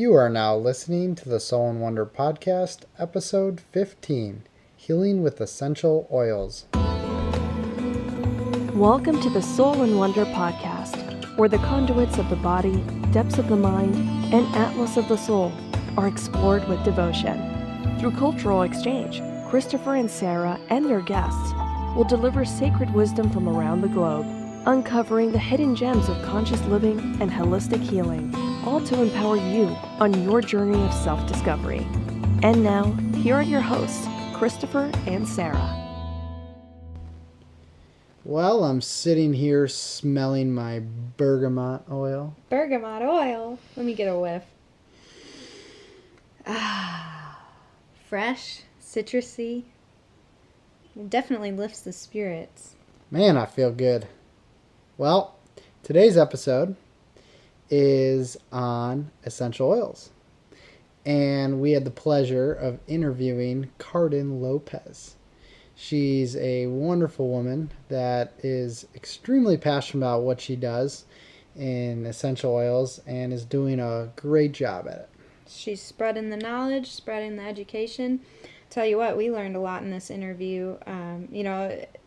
You are now listening to the Soul and Wonder podcast, episode 15, Healing with Essential Oils. Welcome to the Soul and Wonder podcast, where the conduits of the body, depths of the mind, and atlas of the soul are explored with devotion. Through cultural exchange, Christopher and Sara and their guests will deliver sacred wisdom from around the globe, uncovering the hidden gems of conscious living and holistic healing, all to empower you on your journey of self-discovery. And now, here are your hosts, Christopher and Sara. Well, I'm sitting here smelling my bergamot oil. Bergamot oil. Let me get a whiff. Fresh, citrusy. It definitely lifts the spirits. Man, I feel good. Well, today's episode is on essential oils. And we had the pleasure of interviewing Cardin Lopez. She's a wonderful woman that is extremely passionate about what she does in essential oils and is doing a great job at it. She's spreading the knowledge, spreading the education. Tell you what, we learned a lot in this interview.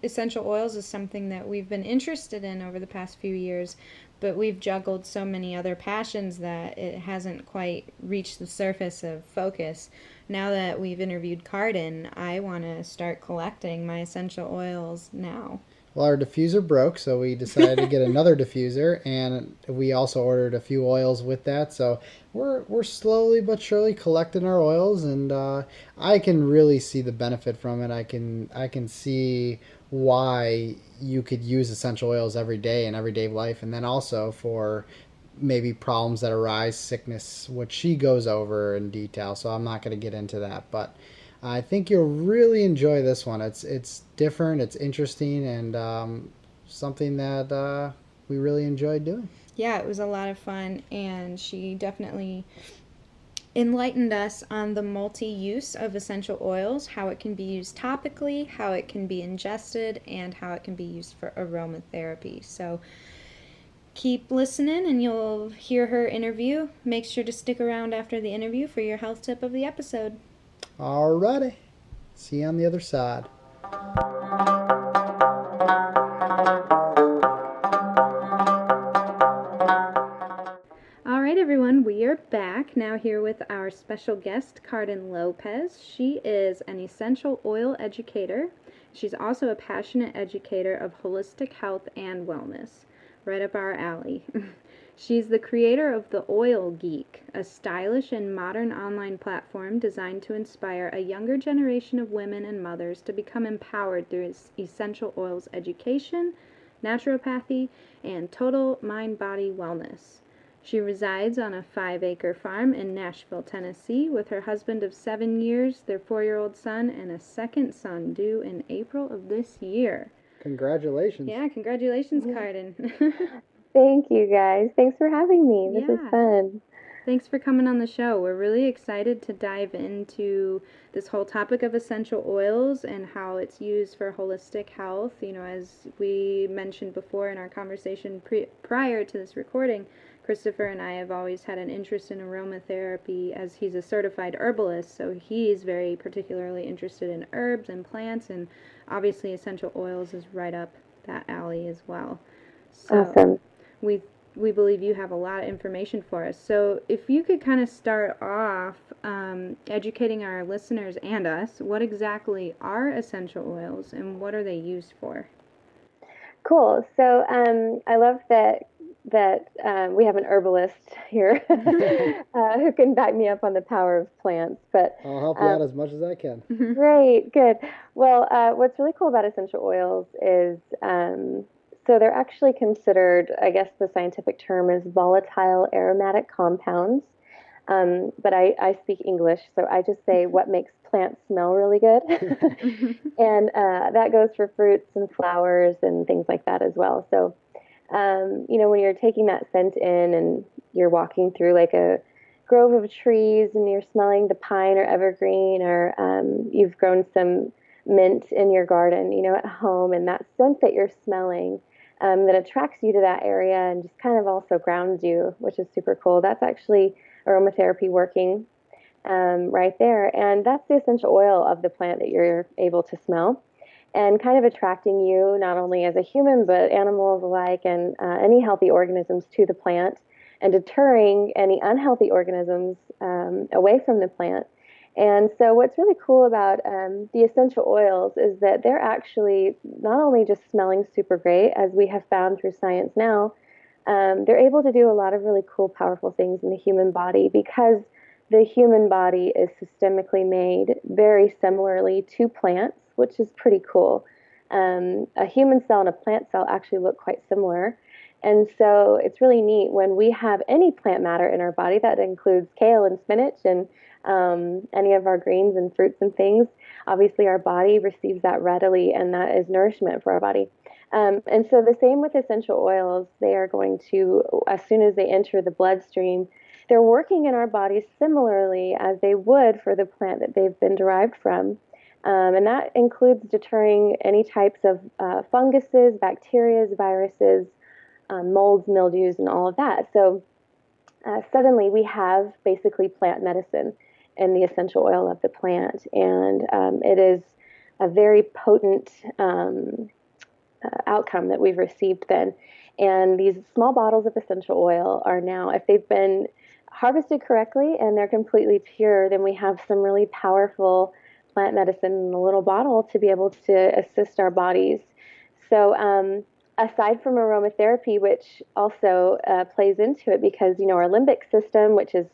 Essential oils is something that we've been interested in over the past few years, but we've juggled so many other passions that it hasn't quite reached the surface of focus. Now that we've interviewed Cardin, I want to start collecting my essential oils now. Well, our diffuser broke, so we decided to get another diffuser, and we also ordered a few oils with that. So we're slowly but surely collecting our oils, and I can really see the benefit from it. I can see why you could use essential oils every day in everyday life, and then also for maybe problems that arise, sickness, which she goes over in detail. So I'm not going to get into that, but I think you'll really enjoy this one. It's different, it's interesting, and something that we really enjoyed doing. Yeah, it was a lot of fun, and she definitely enlightened us on the multi-use of essential oils, how it can be used topically, how it can be ingested, and how it can be used for aromatherapy. So keep listening and you'll hear her interview. Make sure to stick around after the interview for your health tip of the episode. Alrighty. See you on the other side. All right, everyone, we are back now here with our special guest, Cardin Lopez. She is an essential oil educator. She's also a passionate educator of holistic health and wellness. Right up our alley. She's the creator of The Oil Geek, a stylish and modern online platform designed to inspire a younger generation of women and mothers to become empowered through essential oils education, naturopathy, and total mind-body wellness. She resides on a 5-acre farm in Nashville, Tennessee, with her husband of 7 years, their 4-year-old son, and a second son due in April of this year. Congratulations. Yeah, congratulations, Cardin. Thank you, guys. Thanks for having me. This is fun. Thanks for coming on the show. We're really excited to dive into this whole topic of essential oils and how it's used for holistic health. You know, as we mentioned before in our conversation prior to this recording, Christopher and I have always had an interest in aromatherapy as he's a certified herbalist, so he's very particularly interested in herbs and plants, and obviously essential oils is right up that alley as well. So awesome. We believe you have a lot of information for us. So if you could kind of start off educating our listeners and us, what exactly are essential oils and what are they used for? Cool. So I love that we have an herbalist here who can back me up on the power of plants. But I'll help you out as much as I can. Great, good. Well, what's really cool about essential oils is so they're actually considered, I guess the scientific term is volatile aromatic compounds. But I speak English, so I just say what makes plants smell really good. And that goes for fruits and flowers and things like that as well. So, when you're taking that scent in and you're walking through like a grove of trees and you're smelling the pine or evergreen, or you've grown some mint in your garden, at home, and that scent that you're smelling that attracts you to that area and just kind of also grounds you, which is super cool. That's actually aromatherapy working right there. And that's the essential oil of the plant that you're able to smell, and kind of attracting you not only as a human but animals alike, and any healthy organisms to the plant, and deterring any unhealthy organisms away from the plant. And so what's really cool about the essential oils is that they're actually not only just smelling super great, as we have found through science now, they're able to do a lot of really cool, powerful things in the human body, because the human body is systemically made very similarly to plants, which is pretty cool. A human cell and a plant cell actually look quite similar. And so it's really neat when we have any plant matter in our body. That includes kale and spinach and any of our greens and fruits and things. Obviously, our body receives that readily, and that is nourishment for our body. And so the same with essential oils. They are going to, as soon as they enter the bloodstream, they're working in our bodies similarly as they would for the plant that they've been derived from. And that includes deterring any types of funguses, bacteria, viruses, molds, mildews, and all of that. So suddenly we have basically plant medicine in the essential oil of the plant. And it is a very potent outcome that we've received then. And these small bottles of essential oil are now, if they've been harvested correctly and they're completely pure, then we have some really powerful plant medicine in a little bottle to be able to assist our bodies. So aside from aromatherapy, which also plays into it, because our limbic system, which is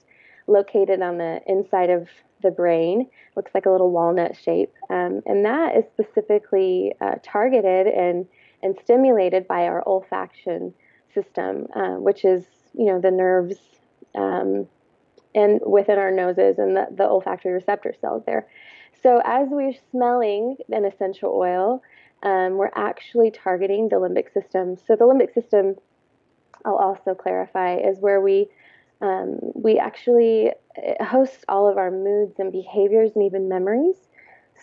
located on the inside of the brain, looks like a little walnut shape, and that is specifically targeted and stimulated by our olfaction system, which is the nerves and within our noses and the olfactory receptor cells there. So as we're smelling an essential oil, we're actually targeting the limbic system. So the limbic system, I'll also clarify, is where we actually host all of our moods and behaviors and even memories.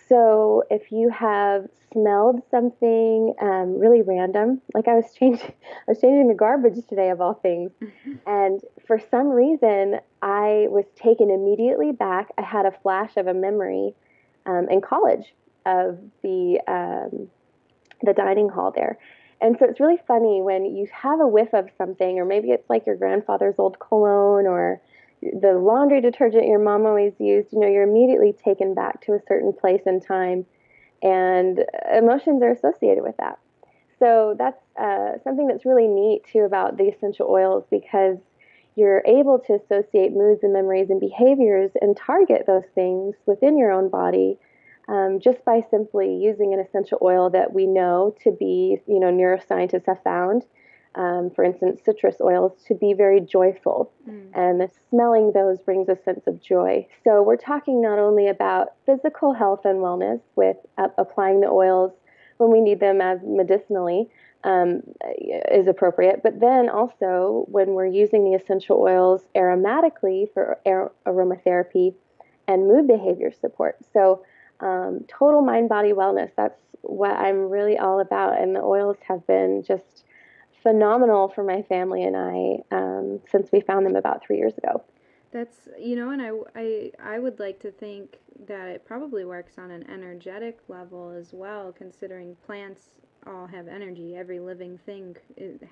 So if you have smelled something really random, like I was changing the garbage today of all things, and for some reason I was taken immediately back. I had a flash of a memory in college of the dining hall there. And so it's really funny when you have a whiff of something, or maybe it's like your grandfather's old cologne or the laundry detergent your mom always used. You're immediately taken back to a certain place and time, and emotions are associated with that. So that's something that's really neat too about the essential oils, because you're able to associate moods and memories and behaviors and target those things within your own body, just by simply using an essential oil that we know to be, neuroscientists have found, for instance, citrus oils, to be very joyful. And smelling those brings a sense of joy. So we're talking not only about physical health and wellness with applying the oils when we need them as medicinally is appropriate, but then also when we're using the essential oils aromatically for aromatherapy and mood behavior support. So total mind body wellness, that's what I'm really all about. And the oils have been just phenomenal for my family and I since we found them about 3 years ago. That's, and I would like to think that it probably works on an energetic level as well, considering plants all have energy. Every living thing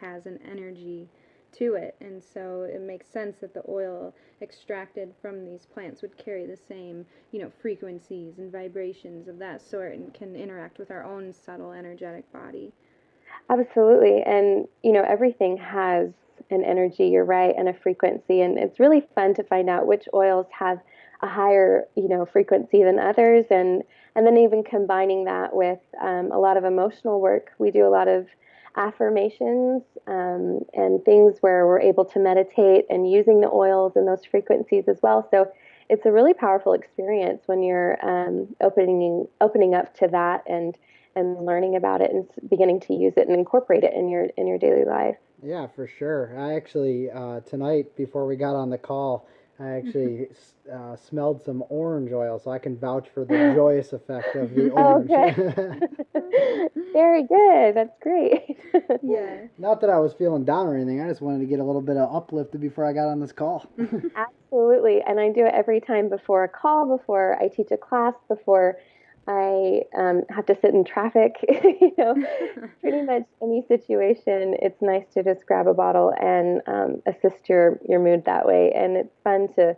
has an energy to it, and so it makes sense that the oil extracted from these plants would carry the same, frequencies and vibrations of that sort, and can interact with our own subtle energetic body. Absolutely. And, everything has an energy, you're right, and a frequency. And it's really fun to find out which oils have a higher, frequency than others. And then even combining that with a lot of emotional work. We do a lot of affirmations and things where we're able to meditate and using the oils and those frequencies as well. So it's a really powerful experience when you're opening up to that and learning about it and beginning to use it and incorporate it in your daily life. Yeah, for sure. I actually tonight before we got on the call, I actually smelled some orange oil, so I can vouch for the joyous effect of the Oh, orange. good. Very good. That's great. Yeah. Not that I was feeling down or anything. I just wanted to get a little bit of uplift before I got on this call. Absolutely. And I do it every time before a call, before I teach a class, before I have to sit in traffic. Pretty much any situation, it's nice to just grab a bottle and assist your mood that way. And it's fun to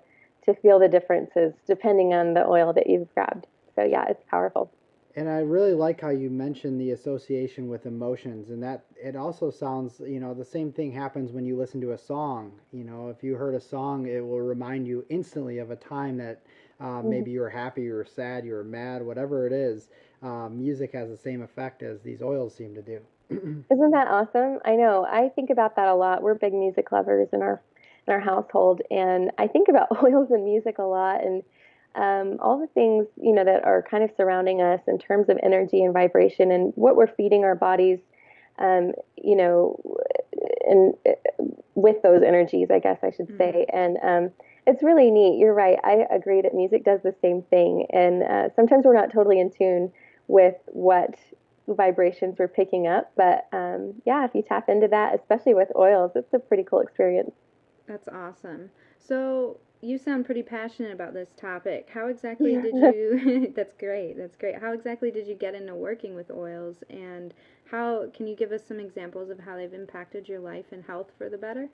feel the differences depending on the oil that you've grabbed. So yeah, it's powerful. And I really like how you mentioned the association with emotions, and that it also sounds, the same thing happens when you listen to a song. If you heard a song, it will remind you instantly of a time that Mhm. maybe you were happy, you were sad, you were mad, whatever it is. Music has the same effect as these oils seem to do. Isn't that awesome? I know. I think about that a lot. We're big music lovers in our household, and I think about oils and music a lot, and all the things that are kind of surrounding us in terms of energy and vibration, and what we're feeding our bodies, um, you know, and with those energies, I guess I should Mm. say, and it's really neat. You're right. I agree that music does the same thing, and sometimes we're not totally in tune with what vibrations we're picking up. But yeah, if you tap into that, especially with oils, it's a pretty cool experience. That's awesome. So you sound pretty passionate about this topic. How exactly Yeah. did you? That's great. That's great. How exactly did you get into working with oils, and how can you give us some examples of how they've impacted your life and health for the better?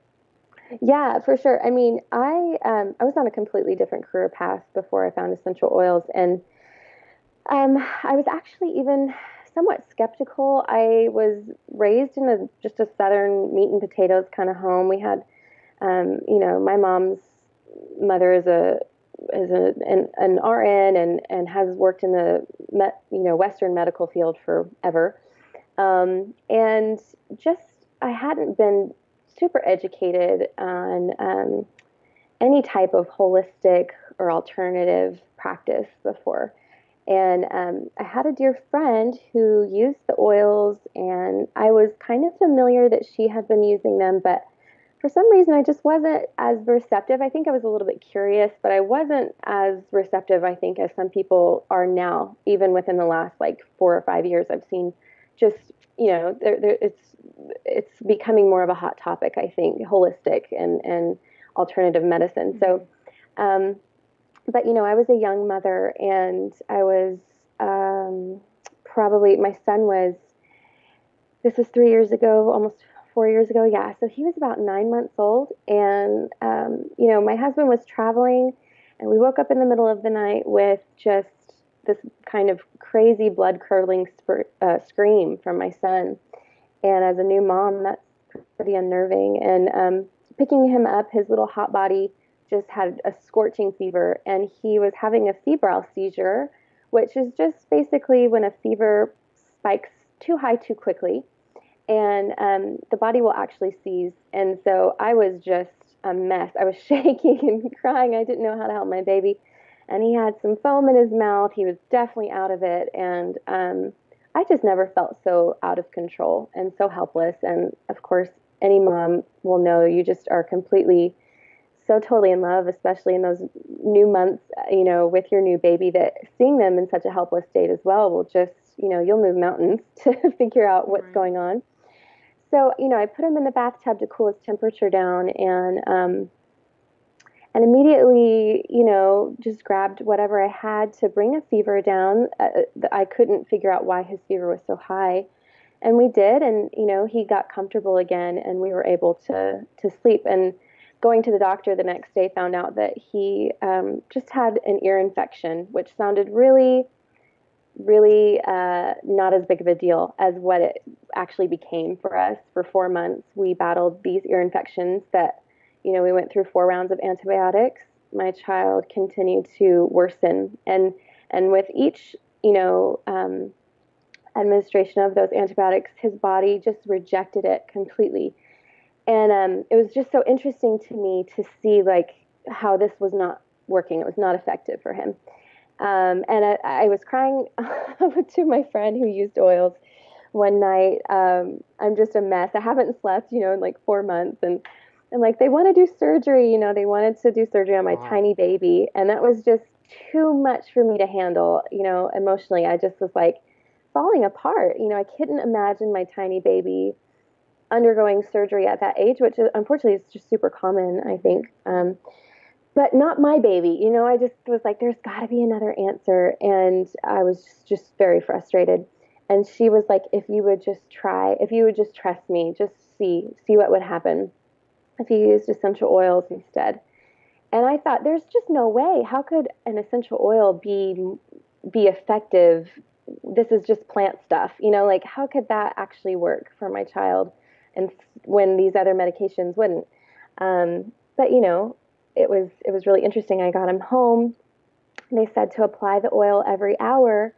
Yeah, for sure. I mean, I was on a completely different career path before I found essential oils, and I was actually even somewhat skeptical. I was raised in just a southern meat and potatoes kind of home. We had, my mom's mother is an RN and has worked in the Western medical field forever, and just I hadn't been super educated on any type of holistic or alternative practice before. And I had a dear friend who used the oils, and I was kind of familiar that she had been using them, but for some reason I just wasn't as receptive. I think I was a little bit curious, but I wasn't as receptive, I think, as some people are now, even within the last like 4 or 5 years. I've seen just, it's becoming more of a hot topic, I think, holistic and alternative medicine. Mm-hmm. So, um, but I was a young mother, and I was probably my son was. This was 3 years ago, almost 4 years ago. Yeah, so he was about 9 months old, and my husband was traveling, and we woke up in the middle of the night with just this kind of crazy blood curdling scream from my son. And as a new mom, that's pretty unnerving. And picking him up, his little hot body just had a scorching fever, and he was having a febrile seizure, which is just basically when a fever spikes too high too quickly, and the body will actually seize. And so I was just a mess. I was shaking and crying. I didn't know how to help my baby. And he had some foam in his mouth. He was definitely out of it. And I just never felt so out of control and so helpless. And of course, any mom will know you just are completely so totally in love, especially in those new months, with your new baby, that seeing them in such a helpless state as well will just, you'll move mountains to figure out what's Right. going on. So, I put him in the bathtub to cool his temperature down, and immediately, just grabbed whatever I had to bring a fever down. I couldn't figure out why his fever was so high, and we did, and he got comfortable again, and we were able to sleep. And going to the doctor the next day, found out that he just had an ear infection, which sounded really really not as big of a deal as what it actually became for us. For 4 months, we battled these ear infections that, we went through 4 rounds of antibiotics. My child continued to worsen, and with each, administration of those antibiotics, his body just rejected it completely. And it was just so interesting to me to see like how this was not working. It was not effective for him. And I was crying to my friend who used oils one night. I'm just a mess. I haven't slept, in like 4 months, and And like, they want to do surgery, they wanted to do surgery on my Wow. tiny baby. And that was just too much for me to handle, emotionally. I just was like falling apart. I couldn't imagine my tiny baby undergoing surgery at that age, which is, unfortunately is just super common, I think. But not my baby. I just was like, there's got to be another answer. And I was just very frustrated. And she was like, if you would just trust me, just see what would happen if you used essential oils instead. And I thought, there's just no way. How could an essential oil be effective? This is just plant stuff, like, how could that actually work for my child? And when these other medications wouldn't. But it was really interesting. I got him home. They said to apply the oil every hour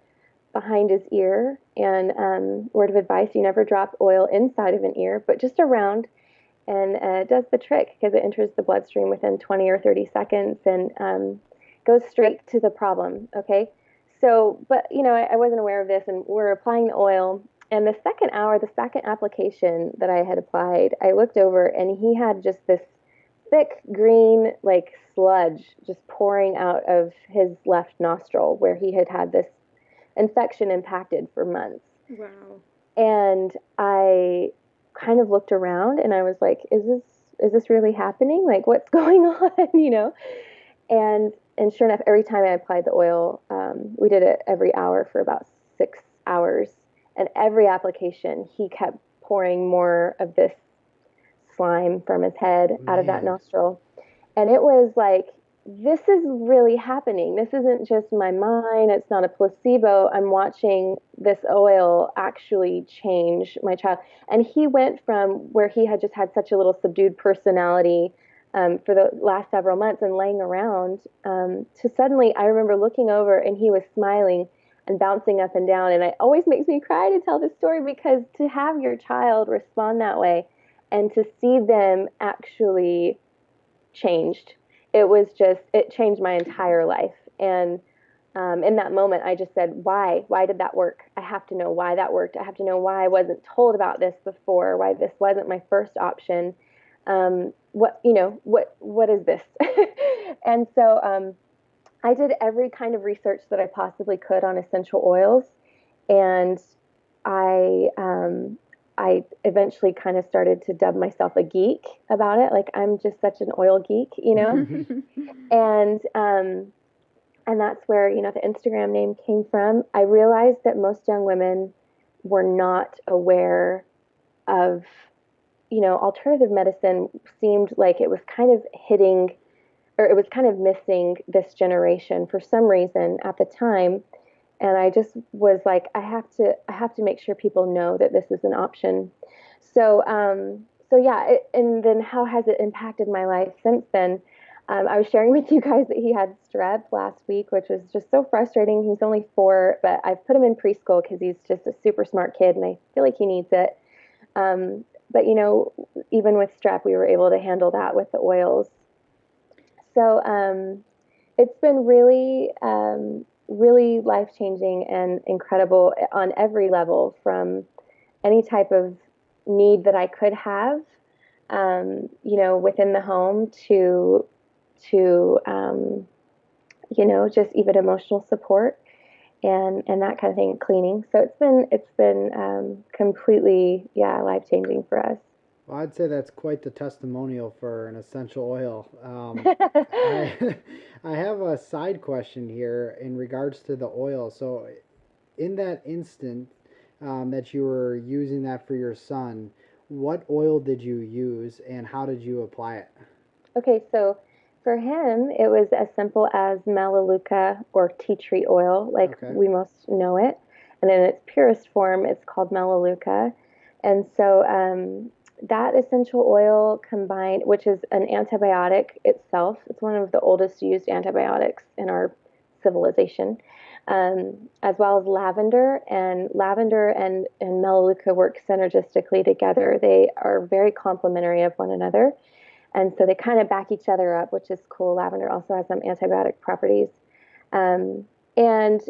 behind his ear. And word of advice: you never drop oil inside of an ear, but just around. And it does the trick because it enters the bloodstream within 20 or 30 seconds and goes straight to the problem. Okay. So, but I wasn't aware of this, and we're applying the oil. And the second hour, the second application that I had applied, I looked over and he had just this thick green, like, sludge just pouring out of his left nostril where he had had this infection impacted for months. Wow. And I kind of looked around and I was like, is this really happening? Like, what's going on? And sure enough, every time I applied the oil, we did it every hour for about 6 hours. And every application, he kept pouring more of this slime from his head out of that Man. nostril. And it was like, this is really happening. This isn't just my mind. It's not a placebo. I'm watching this oil actually change my child. And he went from where he had just had such a little subdued personality for the last several months and laying around to suddenly, I remember looking over and he was smiling and bouncing up and down. And it always makes me cry to tell this story, because to have your child respond that way and to see them actually changed, it changed my entire life. And in that moment, I just said, why did that work? I have to know why that worked. I have to know why I wasn't told about this before, why this wasn't my first option. What is this? And so I did every kind of research that I possibly could on essential oils. And I eventually kind of started to dub myself a geek about it. Like, I'm just such an oil geek, and that's where, the Instagram name came from. I realized that most young women were not aware of, alternative medicine. Seemed like it was kind of hitting, or it was kind of missing this generation for some reason at the time. And I just was like, I have to make sure people know that this is an option. So, yeah. And then how has it impacted my life since then? I was sharing with you guys that he had strep last week, which was just so frustrating. He's only 4, but I've put him in preschool because he's just a super smart kid, and I feel like he needs it. But even with strep, we were able to handle that with the oils. So it's been really, really life-changing and incredible on every level, from any type of need that I could have, within the home to just even emotional support and that kind of thing, cleaning. So it's been completely, life-changing for us. Well, I'd say that's quite the testimonial for an essential oil. I have a side question here in regards to the oil. So, in that instant that you were using that for your son, what oil did you use and how did you apply it? Okay, so for him, it was as simple as melaleuca, or tea tree oil, like Okay. we most know it. And in its purest form, it's called melaleuca. And so that essential oil combined, which is an antibiotic itself, it's one of the oldest used antibiotics in our civilization, as well as lavender and melaleuca work synergistically together. They are very complementary of one another. And so they kind of back each other up, which is cool. Lavender also has some antibiotic properties. And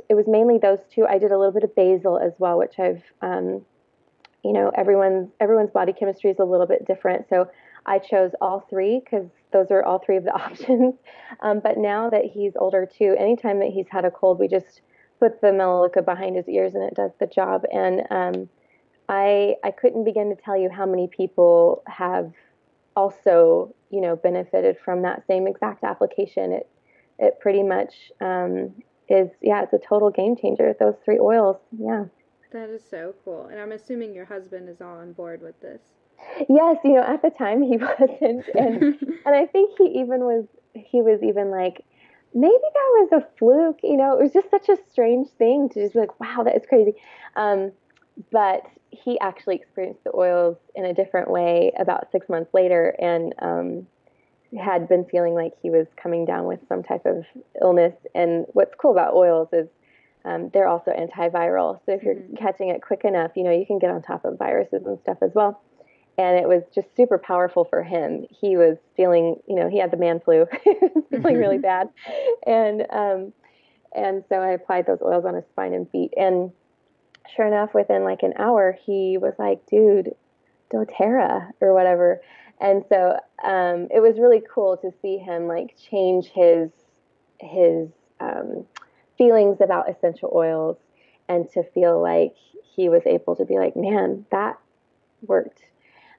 it was mainly those two. I did a little bit of basil as well, which everyone's body chemistry is a little bit different. So I chose all three because those are all three of the options. But now that he's older too, anytime that he's had a cold, we just put the Melaleuca behind his ears and it does the job. And I couldn't begin to tell you how many people have also, benefited from that same exact application. It pretty much is, yeah, it's a total game changer. Those three oils, yeah. That is so cool. And I'm assuming your husband is all on board with this. Yes, at the time he wasn't, and I think he was even like, maybe that was a fluke. It was just such a strange thing to just be like, wow, that is crazy. But he actually experienced the oils in a different way about 6 months later, and had been feeling like he was coming down with some type of illness. And what's cool about oils is they're also antiviral. So if you're catching it quick enough, you can get on top of viruses and stuff as well. And it was just super powerful for him. He was feeling, he had the man flu, he was feeling really bad. And so I applied those oils on his spine and feet. And sure enough, within like an hour, he was like, dude, doTERRA or whatever. And so it was really cool to see him like change his feelings about essential oils, and to feel like he was able to be like, man, that worked.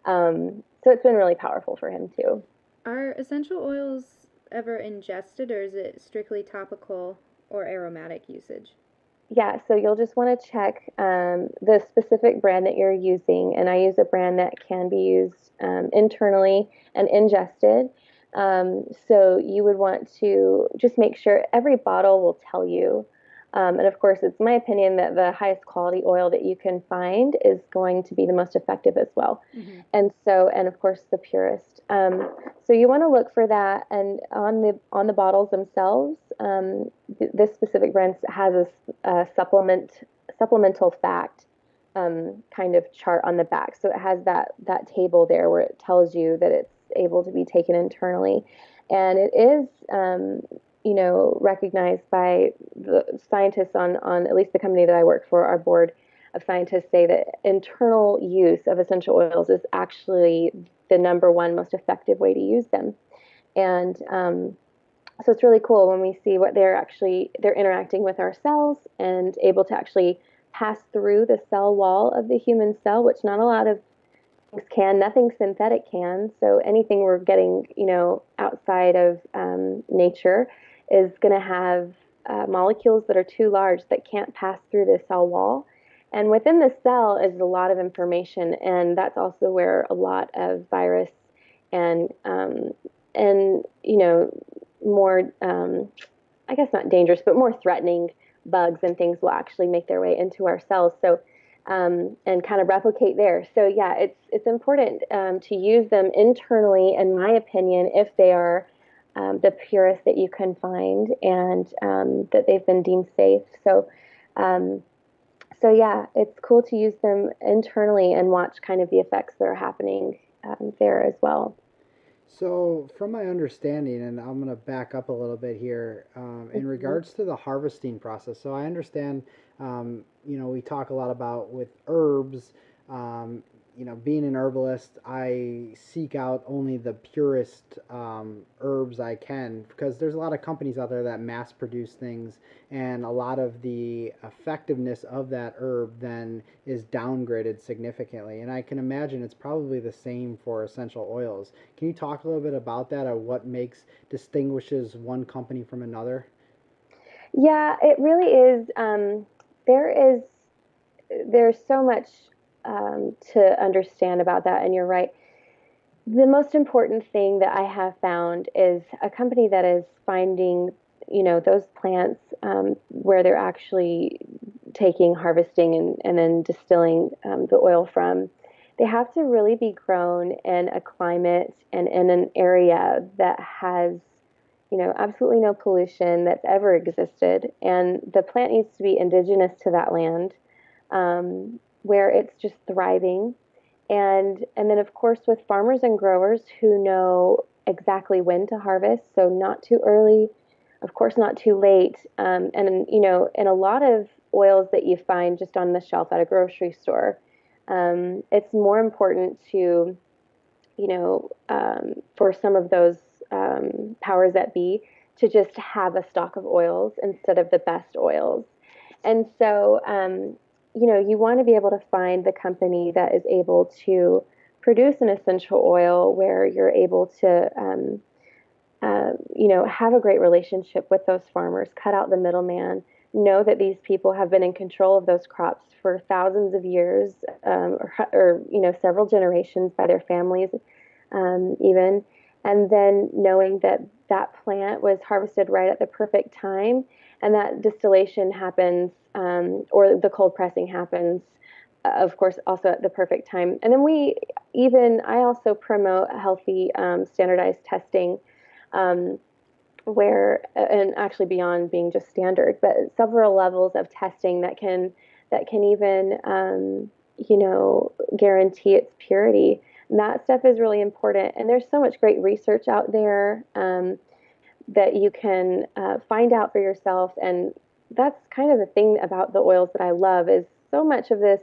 So it's been really powerful for him too. Are essential oils ever ingested, or is it strictly topical or aromatic usage? Yeah, so you'll just want to check the specific brand that you're using. And I use a brand that can be used internally and ingested. So you would want to just make sure every bottle will tell you. And of course, it's my opinion that the highest quality oil that you can find is going to be the most effective as well. Mm-hmm. And of course, the purest. So you want to look for that, and on the bottles themselves, this specific brand has a supplemental fact kind of chart on the back. So it has that table there where it tells you that it's able to be taken internally, and it is recognized by the scientists on at least the company that I work for. Our board of scientists say that internal use of essential oils is actually the number one most effective way to use them. And so it's really cool when we see what they're interacting with our cells and able to actually pass through the cell wall of the human cell, which not a lot of things can. Nothing synthetic can. So anything we're getting, outside of nature is going to have molecules that are too large that can't pass through the cell wall. And within the cell is a lot of information, and that's also where a lot of virus and more, I guess not dangerous, but more threatening bugs and things will actually make their way into our cells. So and kind of replicate there. So yeah, it's important to use them internally, in my opinion, if they are the purest that you can find, and that they've been deemed safe. So yeah, it's cool to use them internally and watch kind of the effects that are happening there as well. So, from my understanding, and I'm going to back up a little bit here, in regards to the harvesting process. So, I understand, we talk a lot about with herbs, being an herbalist, I seek out only the purest herbs I can, because there's a lot of companies out there that mass produce things, and a lot of the effectiveness of that herb then is downgraded significantly. And I can imagine it's probably the same for essential oils. Can you talk a little bit about that, or what distinguishes one company from another? Yeah, it really is. There's so much to understand about that, and you're right. The most important thing that I have found is a company that is finding, those plants where they're actually harvesting and then distilling the oil from. They have to really be grown in a climate and in an area that has, absolutely no pollution that's ever existed, and the plant needs to be indigenous to that land. Where it's just thriving. And then of course with farmers and growers who know exactly when to harvest, so not too early, of course not too late. And in a lot of oils that you find just on the shelf at a grocery store, it's more important to for some of those powers that be to just have a stock of oils instead of the best oils. And so, you want to be able to find the company that is able to produce an essential oil where you're able to, have a great relationship with those farmers, cut out the middleman, know that these people have been in control of those crops for thousands of years, or several generations by their families, even, and then knowing that that plant was harvested right at the perfect time, and that distillation happens, or the cold pressing happens, of course, also at the perfect time. And then I also promote healthy, standardized testing, um, and actually beyond being just standard, but several levels of testing that can even, guarantee its purity. And that stuff is really important. And there's so much great research out there, that you can find out for yourself. And that's kind of the thing about the oils that I love, is so much of this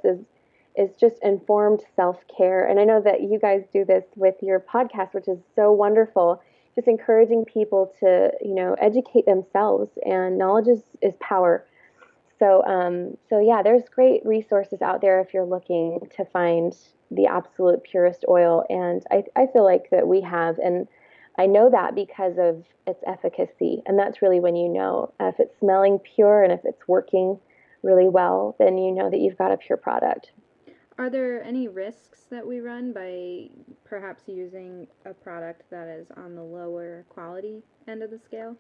is just informed self-care. And I know that you guys do this with your podcast, which is so wonderful, just encouraging people to, educate themselves, and knowledge is power. So yeah, there's great resources out there if you're looking to find the absolute purest oil. And I feel like that we have, and I know that because of its efficacy. And that's really when you know if it's smelling pure and if it's working really well, then you know that you've got a pure product. Are there any risks that we run by perhaps using a product that is on the lower quality end of the scale?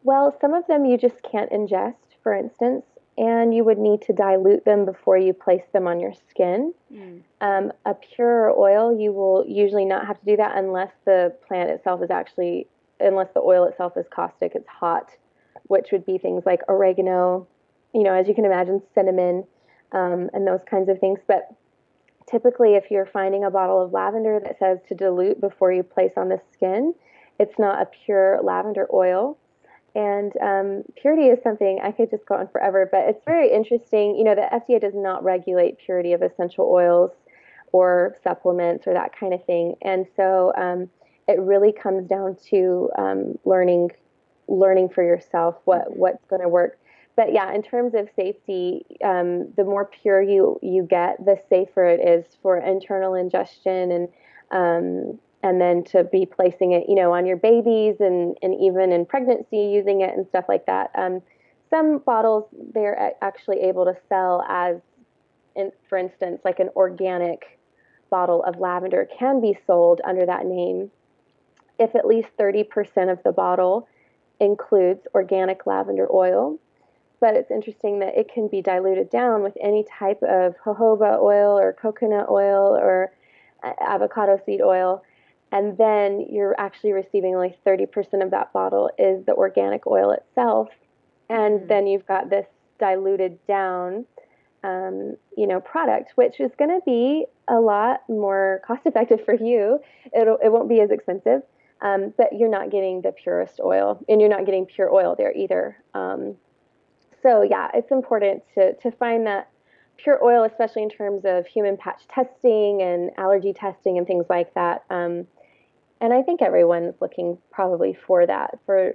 Well, some of them you just can't ingest, for instance, and you would need to dilute them before you place them on your skin. Mm. A pure oil, you will usually not have to do that unless the plant itself is unless the oil itself is caustic, it's hot, which would be things like oregano, as you can imagine, cinnamon, and those kinds of things. But typically, if you're finding a bottle of lavender that says to dilute before you place on the skin, it's not a pure lavender oil. And purity is something I could just go on forever, but it's very interesting. The FDA does not regulate purity of essential oils or supplements or that kind of thing. And so it really comes down to learning for yourself what's going to work. But yeah, in terms of safety, the more pure you get, the safer it is for internal ingestion, and then to be placing it, on your babies, and even in pregnancy using it and stuff like that. Some bottles they're actually able to sell as, for instance, like an organic bottle of lavender can be sold under that name if at least 30% of the bottle includes organic lavender oil. But it's interesting that it can be diluted down with any type of jojoba oil or coconut oil or avocado seed oil. And then you're actually receiving only 30% of that bottle is the organic oil itself. And then you've got this diluted down, product, which is going to be a lot more cost effective for you. It won't be as expensive, but you're not getting the purest oil, and you're not getting pure oil there either. So yeah, it's important to find that pure oil, especially in terms of human patch testing and allergy testing and things like that. And I think everyone's looking probably for that, for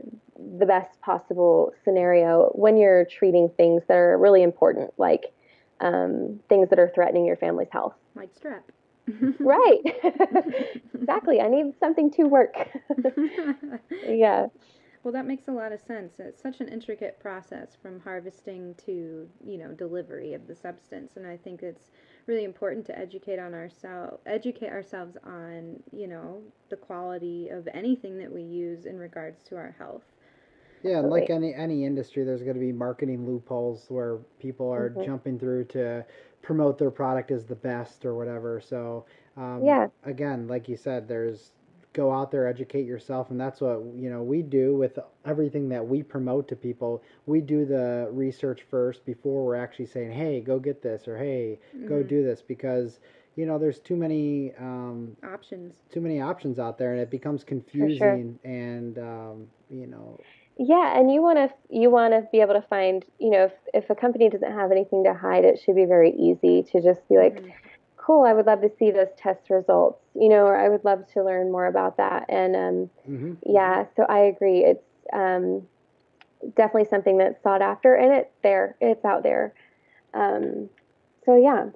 the best possible scenario when you're treating things that are really important, like things that are threatening your family's health. Like strep. Right. Exactly. I need something to work. Yeah. Well, that makes a lot of sense. It's such an intricate process from harvesting to, delivery of the substance. And I think it's really important to educate ourselves on, the quality of anything that we use in regards to our health. Yeah, and like any industry, there's going to be marketing loopholes where people are jumping through to promote their product as the best or whatever. So, Yeah. again, like you said, there's go out there, educate yourself, and that's what we do with everything that we promote to people. We do the research first before we're actually saying, "Hey, go get this," or "Hey, go do this," because there's too many options out there, and it becomes confusing, and Yeah, and you want to be able to find, if a company doesn't have anything to hide, it should be very easy to just be like, Cool. I would love to see those test results, or I would love to learn more about that. And Hmm. yeah, so I agree. It's definitely something that's sought after, and it's there. It's out there. Um, so yeah.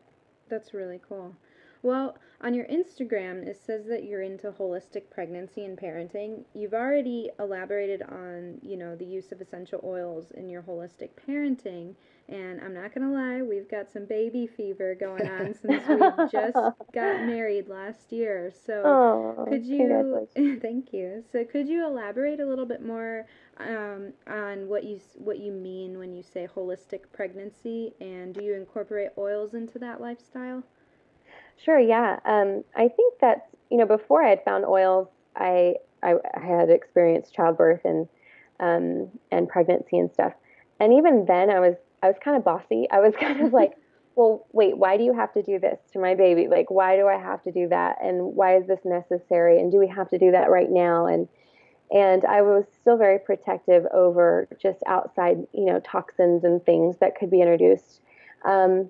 That's really cool. Well, on your Instagram, it says that you're into holistic pregnancy and parenting. You've already elaborated on, the use of essential oils in your holistic parenting. And I'm not going to lie, we've got some baby fever going on since we just got married last year. So Oh, could you, congratulations. thank you. So could you elaborate a little bit more on what you mean when you say holistic pregnancy, and do you incorporate oils into that lifestyle? Sure, yeah. I think that's, before I had found oils, I had experienced childbirth and pregnancy and stuff. And even then I was kind of bossy. I was kind of like, well, wait, why do you have to do this to my baby? Like, why do I have to do that? And why is this necessary? And do we have to do that right now? And I was still very protective over just outside, toxins and things that could be introduced. Um,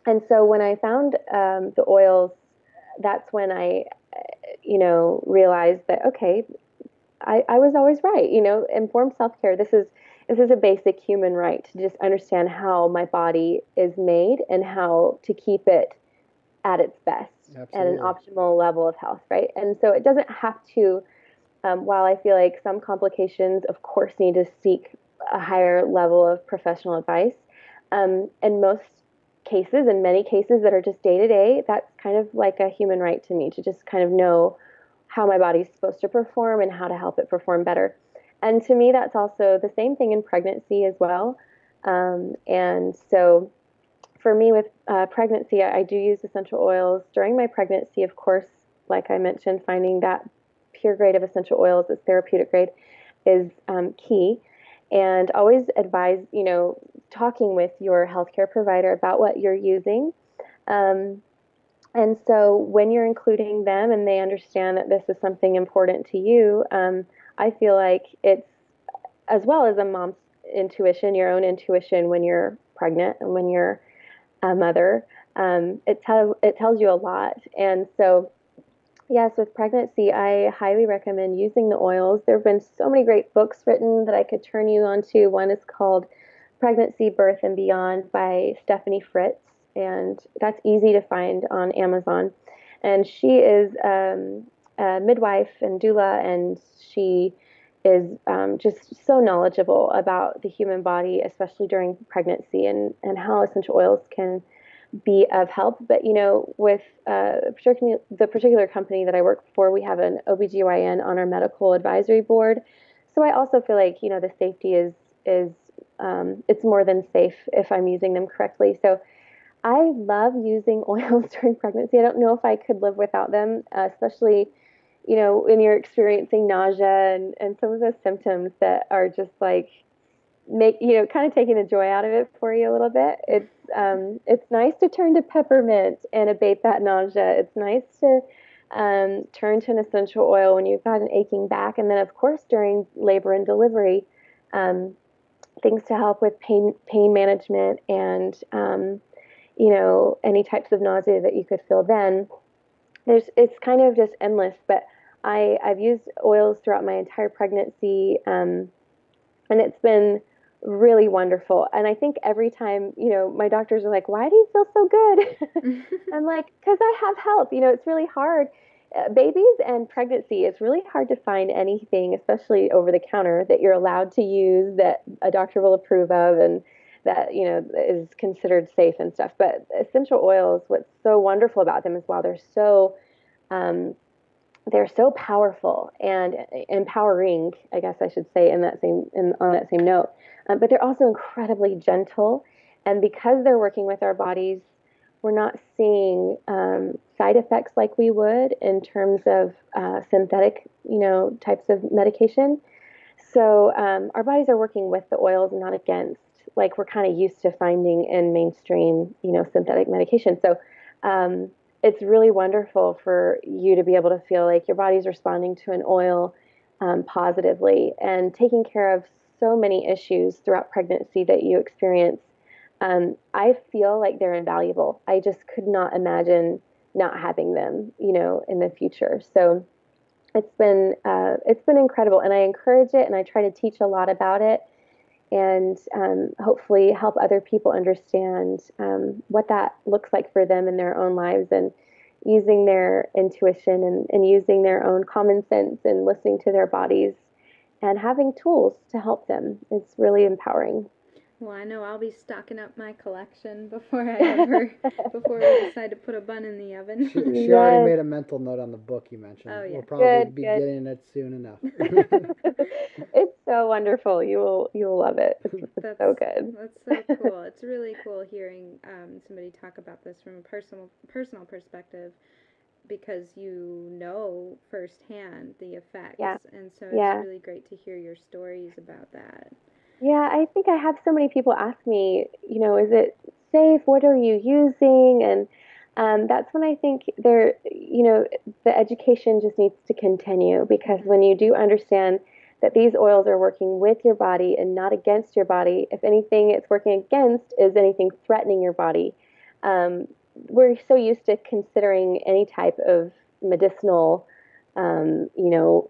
and so when I found the oils, that's when I, realized that okay, I was always right. Informed self care. This is a basic human right to just understand how my body is made and how to keep it at its best at an Absolutely. optimal level of health, right? And so it doesn't have to. While I feel like some complications, of course, need to seek a higher level of professional advice, in most cases, in many cases that are just day to day, that's kind of like a human right to me to just kind of know how my body's supposed to perform and how to help it perform better. And to me, that's also the same thing in pregnancy as well. And so for me with pregnancy, I do use essential oils during my pregnancy, of course. Like I mentioned, finding that pure grade of essential oils that's therapeutic grade is key. And always advise, talking with your healthcare provider about what you're using. Um, and so when you're including them and they understand that this is something important to you, I feel like it's as well as a mom's intuition, your own intuition when you're pregnant and when you're a mother. It tells you a lot. And so yes, with pregnancy, I highly recommend using the oils. There have been so many great books written that I could turn you on to. One is called Pregnancy, Birth, and Beyond by Stephanie Fritz, and that's easy to find on Amazon. And she is a midwife and doula, and she is just so knowledgeable about the human body, especially during pregnancy, and how essential oils can be of help. But with the particular company that I work for, we have an OBGYN on our medical advisory board. So I also feel like the safety is it's more than safe if I'm using them correctly. So I love using oils during pregnancy. I don't know if I could live without them, especially when you're experiencing nausea and some of those symptoms that are just like make kind of taking the joy out of it for you a little bit. It's nice to turn to peppermint and abate that nausea. It's nice to turn to an essential oil when you've got an aching back, and then of course during labor and delivery, um, things to help with pain management and any types of nausea that you could feel then. It's kind of just endless, but I've used oils throughout my entire pregnancy, and it's been really wonderful. And I think every time, my doctors are like, why do you feel so good? I'm like, because I have help. It's really hard. Babies and pregnancy, it's really hard to find anything, especially over the counter, that you're allowed to use that a doctor will approve of and that, is considered safe and stuff. But essential oils, what's so wonderful about them is while um, they're so powerful and empowering, I guess I should say, on that same note. But they're also incredibly gentle, and because they're working with our bodies, we're not seeing side effects like we would in terms of synthetic, types of medication. So our bodies are working with the oils and not against, like we're kind of used to finding in mainstream, synthetic medication. So it's really wonderful for you to be able to feel like your body's responding to an oil positively and taking care of so many issues throughout pregnancy that you experience I feel like they're invaluable. I just could not imagine not having them, in the future. So it's been incredible, and I encourage it, and I try to teach a lot about it, and hopefully help other people understand what that looks like for them in their own lives, and using their intuition, and using their own common sense, and listening to their bodies, and having tools to help them. It's really empowering. Well, I know I'll be stocking up my collection before we decide to put a bun in the oven. She already Yes, made a mental note on the book you mentioned. Oh We'll yeah. probably good, be good. getting it soon enough. It's so wonderful. You will love it. It's That's so good. that's so cool. It's really cool hearing somebody talk about this from a personal perspective, because you know firsthand the Yeah, effects, and so it's yeah. really great to hear your stories about that. Yeah, I think I have so many people ask me, is it safe? What are you using? And that's when I think the education just needs to continue, because Hmm. when you do understand that these oils are working with your body and not against your body, if anything it's working against is anything threatening your body. We're so used to considering any type of medicinal, um, you know,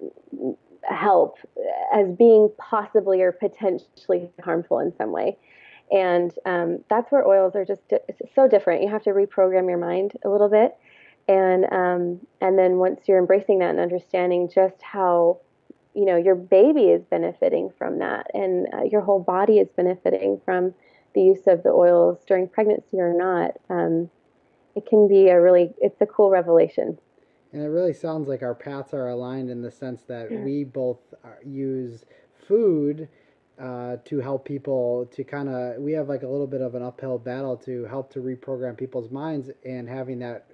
help as being possibly or potentially harmful in some way. And that's where oils are just so different. You have to reprogram your mind a little bit, and then once you're embracing that and understanding just how your baby is benefiting from that, and your whole body is benefiting from the use of the oils during pregnancy or not, it can be it's a cool revelation. And it really sounds like our paths are aligned in the sense that Yeah. we both use food to help people to kind of, we have like a little bit of an uphill battle to help to reprogram people's minds, and having that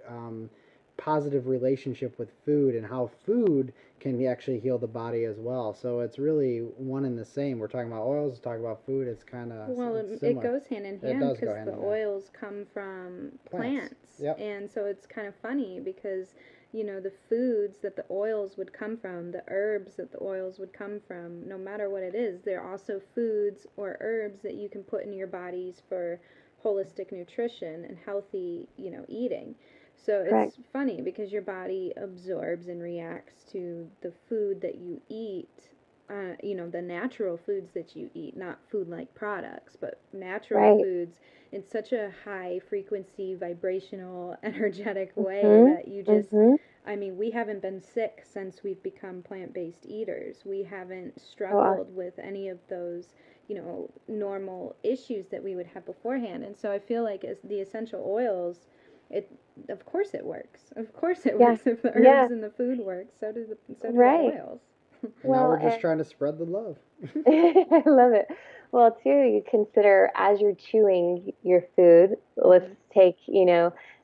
positive relationship with food, and how food can actually heal the body as well. So it's really one and the same. We're talking about oils, talking about food. It's kind of Well, it's it similar. goes hand in It hand does go because hand the in hand. oils come from Plants. plants. Yep. And so it's kind of funny because, the foods that the oils would come from, the herbs that the oils would come from, no matter what it is, they're also foods or herbs that you can put in your bodies for holistic nutrition and healthy, eating. So Correct. it's funny because your body absorbs and reacts to the food that you eat, the natural foods that you eat, not food like products, but natural Right. foods in such a high frequency, vibrational, energetic way Mhm. that you just, Mhm. I mean, we haven't been sick since we've become plant based eaters. We haven't Oh, awesome. struggled with any of those, normal issues that we would have beforehand. And so I feel like as the essential oils, it, of course it works. Of course it Yeah. works. If the Yeah. herbs and the food work, so do the Right. oils. And now Well, we're just and trying to spread the love. I love it. Well, too, you consider as you're chewing your food, let's Hmm. take,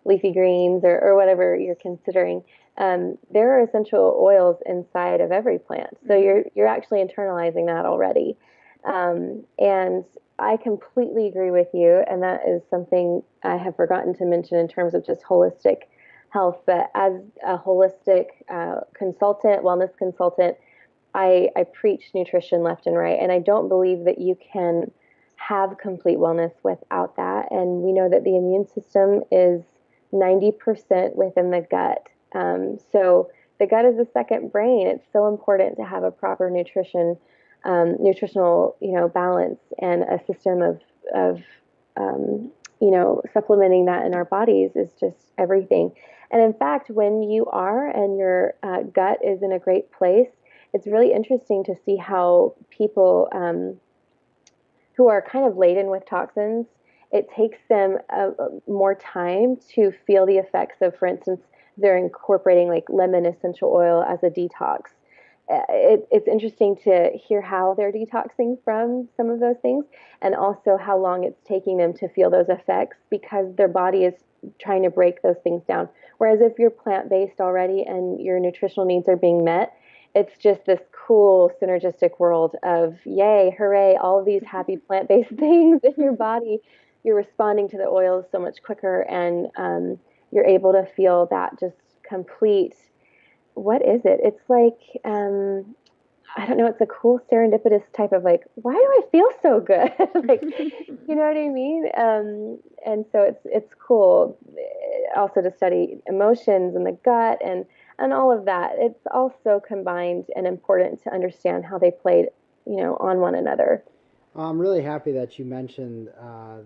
leafy greens, or whatever you're considering. There are essential oils inside of every plant. So Hmm. you're actually internalizing that already. And I completely agree with you. And that is something I have forgotten to mention in terms of just holistic health. But as a holistic consultant, wellness consultant, I preach nutrition left and right, and I don't believe that you can have complete wellness without that. And we know that the immune system is 90% within the gut. So the gut is the second brain. It's so important to have a proper nutritional, balance, and a system of supplementing that in our bodies is just everything. And in fact, when you are and your gut is in a great place, it's really interesting to see how people who are kind of laden with toxins, it takes them more time to feel the effects of, for instance, they're incorporating like lemon essential oil as a detox. It's interesting to hear how they're detoxing from some of those things, and also how long it's taking them to feel those effects, because their body is trying to break those things down. Whereas if you're plant based already and your nutritional needs are being met, it's just this cool synergistic world of yay, hooray, all of these happy plant based things in your body. You're responding to the oils so much quicker, and you're able to feel that just complete. What is it? It's like I don't know, it's a cool serendipitous type of like, why do I feel so good? Like, you know what I mean? And so it's cool also to study emotions and the gut and all of that. It's all so combined and important to understand how they played, on one another. I'm really happy that you mentioned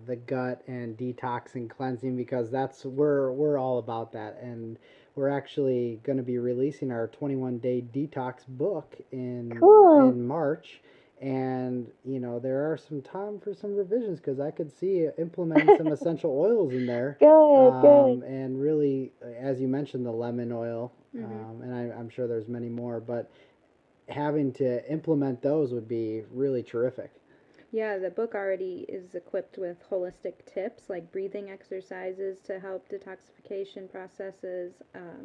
the gut and detox and cleansing because we're all about that, and we're actually going to be releasing our 21-day detox book Cool. in March, and there are some time for some revisions because I could see implementing some essential oils in there, Good, good. and really, as you mentioned, the lemon oil, Hmm. and I'm sure there's many more, but having to implement those would be really terrific. Yeah, the book already is equipped with holistic tips like breathing exercises to help detoxification processes,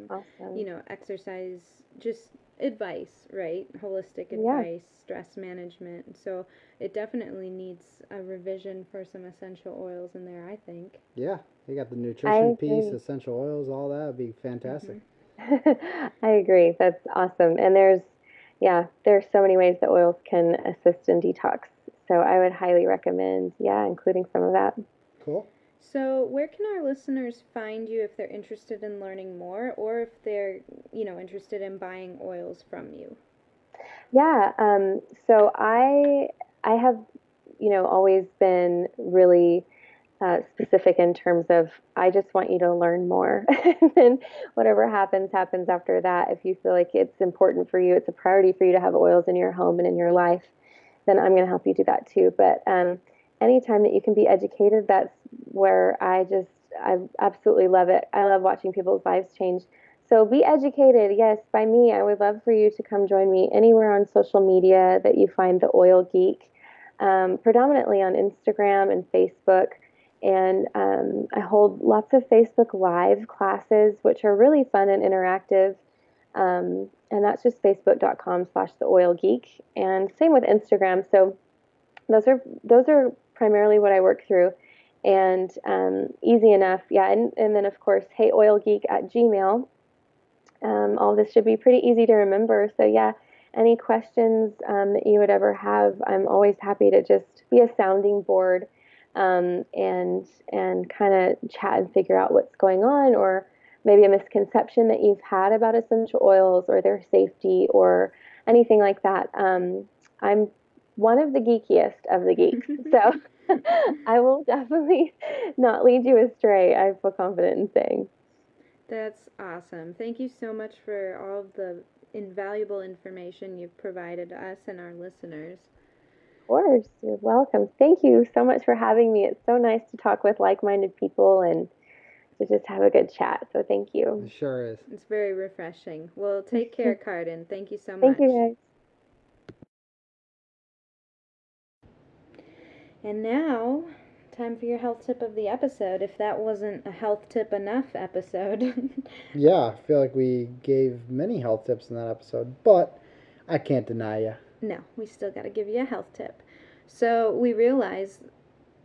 Awesome. exercise, just advice, right? Holistic Yeah, advice, stress management. So it definitely needs a revision for some essential oils in there, I think. Yeah, you got the nutrition I piece, agree. essential oils, all that would be fantastic. Hmm. I agree. That's awesome. And there's so many ways that oils can assist in detox. So I would highly recommend, yeah, including some of that. Cool. So, where can our listeners find you if they're interested in learning more or if they're, interested in buying oils from you? Yeah. So I have, always been really specific in terms of I just want you to learn more. And then whatever happens, happens after that. If you feel like it's important for you, it's a priority for you to have oils in your home and in your life, then I'm going to help you do that too. But anytime that you can be educated, that's where I absolutely love it. I love watching people's lives change. So be educated, yes, by me. I would love for you to come join me anywhere on social media that you find the Oil Geek, predominantly on Instagram and Facebook. And I hold lots of Facebook Live classes, which are really fun and interactive. And that's just facebook.com/the Oil Geek. And same with Instagram. So those are primarily what I work through. And easy enough. Yeah. And then, of course, hey, Oil Geek at Gmail. All this should be pretty easy to remember. So, yeah, any questions that you would ever have, I'm always happy to just be a sounding board, and kind of chat and figure out what's going on, or maybe a misconception that you've had about essential oils or their safety or anything like that. I'm one of the geekiest of the geeks. So I will definitely not lead you astray, I feel confident in saying. That's awesome. Thank you so much for all of the invaluable information you've provided us and our listeners. Of course, you're welcome. Thank you so much for having me. It's so nice to talk with like minded people and to just have a good chat. So thank It you. sure is. It's very refreshing. Well, take care, Cardin. Thank you so Thank you, much. guys. And now, time for your health tip of the episode, if that wasn't a health tip enough episode. Yeah, I feel like we gave many health tips in that episode, but I can't deny you. No, we still got to give you a health tip. So, we realized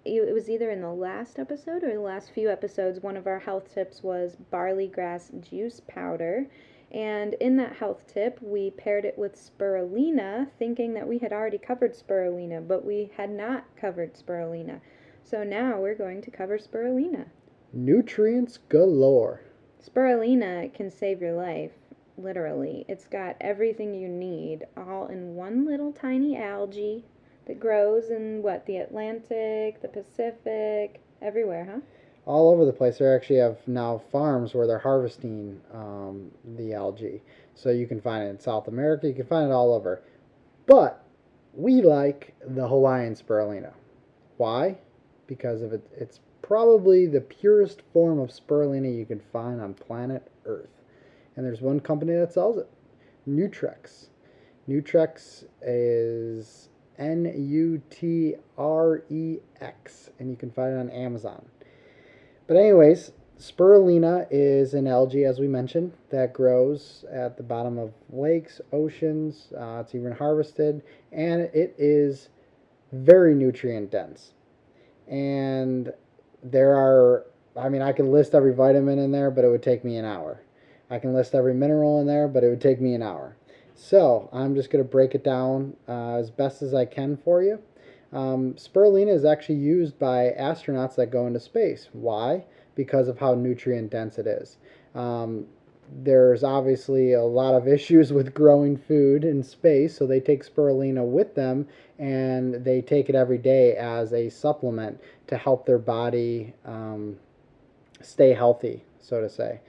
it was either in the last episode or the last few episodes, one of our health tips was barley grass juice powder. And in that health tip, we paired it with spirulina, thinking that we had already covered spirulina, but we had not covered spirulina. So now we're going to cover spirulina. Nutrients galore. Spirulina can save your life, literally. It's got everything you need, all in one little tiny algae that grows in what, the Atlantic, the Pacific, everywhere, huh? All over the place. They actually have now farms where they're harvesting the algae. So you can find it in South America, you can find it all over. But we like the Hawaiian spirulina. Why? Because of it's probably the purest form of spirulina you can find on planet Earth. And there's one company that sells it, Nutrex. Nutrex is Nutrex, and you can find it on Amazon. But anyways, spirulina is an algae, as we mentioned, that grows at the bottom of lakes, oceans. It's even harvested, and it is very nutrient dense. And there are, I mean, I could list every vitamin in there, but it would take me an hour. I can list every mineral in there, but it would take me an hour. So I'm just going to break it down as best as I can for you. Spirulina is actually used by astronauts that go into space. Why? Because of how nutrient dense it is. Um, there's obviously a lot of issues with growing food in space, so they take spirulina with them and they take it every day as a supplement to help their body stay healthy, so to say.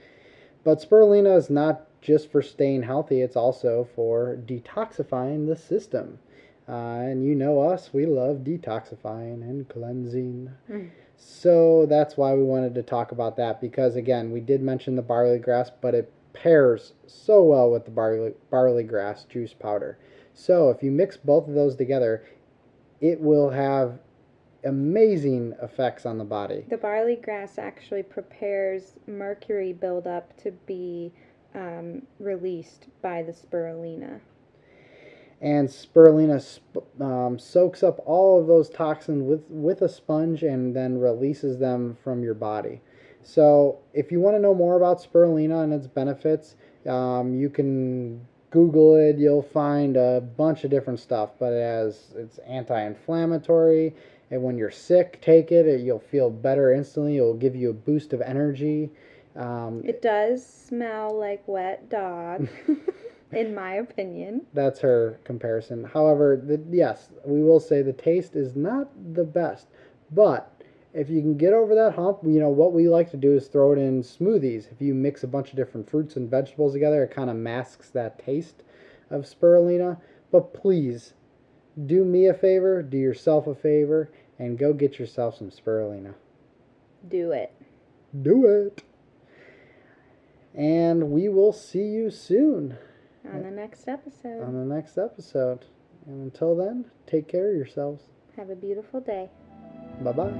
But spirulina is not just for staying healthy, it's also for detoxifying the system. And you know us, we love detoxifying and cleansing. Mm. So that's why we wanted to talk about that because, again, we did mention the barley grass, but it pairs so well with the barley grass juice powder. So if you mix both of those together, it will have amazing effects on the body. The barley grass actually prepares mercury buildup to be released by the spirulina. And spirulina soaks up all of those toxins with a sponge and then releases them from your body. So if you want to know more about spirulina and its benefits, you can Google it. You'll find a bunch of different stuff, but it's anti-inflammatory. And when you're sick, take it. You'll feel better instantly. It'll give you a boost of energy. It does smell like wet dog, in my opinion. That's her comparison. However, yes, we will say the taste is not the best, but if you can get over that hump, what we like to do is throw it in smoothies. If you mix a bunch of different fruits and vegetables together, it kind of masks that taste of spirulina. But please, do me a favor, do yourself a favor, and go get yourself some spirulina. Do it. Do it. And we will see you soon. On the next episode. On the next episode. And until then, take care of yourselves. Have a beautiful day. Bye-bye.